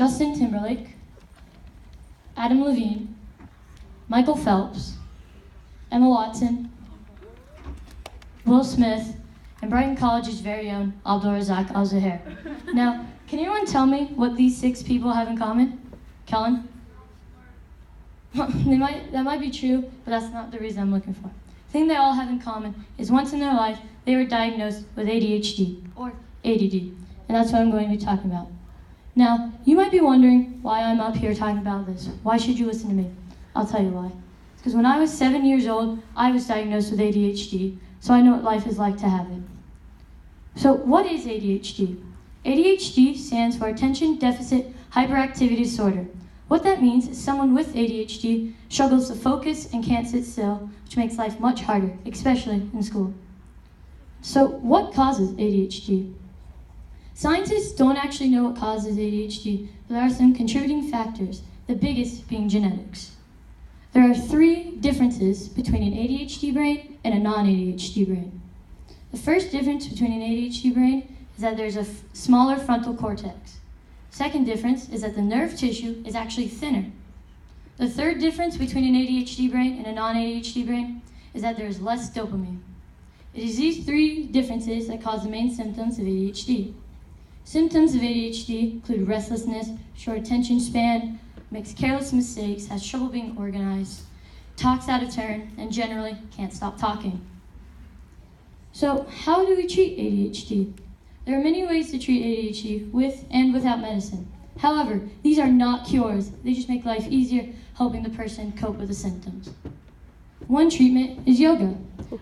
Justin Timberlake, Adam Levine, Michael Phelps, Emma Watson, Will Smith, and Brighton College's very own Abdulrazak Al-Zahir. Now, can anyone tell me what these 6 people have in common? Kellen? That might be true, but that's not the reason I'm looking for. The thing they all have in common is once in their life, they were diagnosed with ADHD, or ADD, and that's what I'm going to be talking about. Now, you might be wondering why I'm up here talking about this. Why should you listen to me? I'll tell you why. Because when I was 7 years old, I was diagnosed with ADHD, so I know what life is like to have it. So what is ADHD? ADHD stands for Attention Deficit Hyperactivity Disorder. What that means is someone with ADHD struggles to focus and can't sit still, which makes life much harder, especially in school. So what causes ADHD? Scientists don't actually know what causes ADHD, but there are some contributing factors, the biggest being genetics. There are 3 differences between an ADHD brain and a non-ADHD brain. The first difference between an ADHD brain is that there's a smaller frontal cortex. Second difference is that the nerve tissue is actually thinner. The third difference between an ADHD brain and a non-ADHD brain is that there is less dopamine. It is these 3 differences that cause the main symptoms of ADHD. Symptoms of ADHD include restlessness, short attention span, makes careless mistakes, has trouble being organized, talks out of turn, and generally can't stop talking. So how do we treat ADHD? There are many ways to treat ADHD with and without medicine. However, these are not cures. They just make life easier, helping the person cope with the symptoms. One treatment is yoga.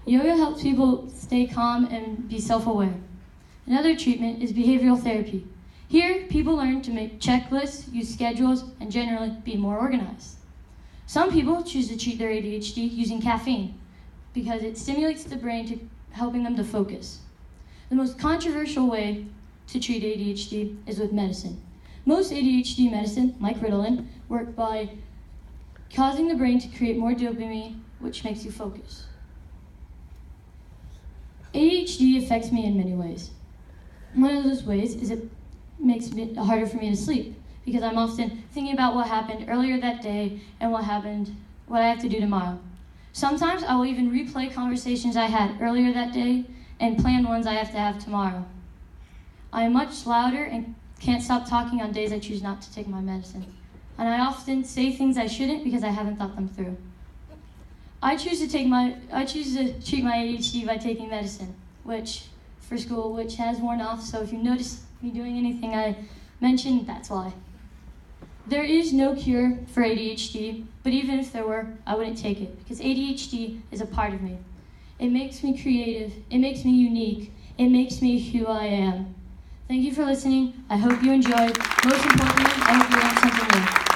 Yoga helps people stay calm and be self-aware. Another treatment is behavioral therapy. Here, people learn to make checklists, use schedules, and generally be more organized. Some people choose to treat their ADHD using caffeine because it stimulates the brain to helping them to focus. The most controversial way to treat ADHD is with medicine. Most ADHD medicine, like Ritalin, work by causing the brain to create more dopamine, which makes you focus. ADHD affects me in many ways. One of those ways is it makes it harder for me to sleep because I'm often thinking about what happened earlier that day and what I have to do tomorrow. Sometimes I will even replay conversations I had earlier that day and plan ones I have to have tomorrow. I am much louder and can't stop talking on days I choose not to take my medicine. And I often say things I shouldn't because I haven't thought them through. I choose to treat my ADHD by taking medicine, which has worn off, so if you notice me doing anything I mentioned, that's why. There is no cure for ADHD, but even if there were, I wouldn't take it, because ADHD is a part of me. It makes me creative, it makes me unique, it makes me who I am. Thank you for listening. I hope you enjoyed. Most importantly, I hope you learned something new.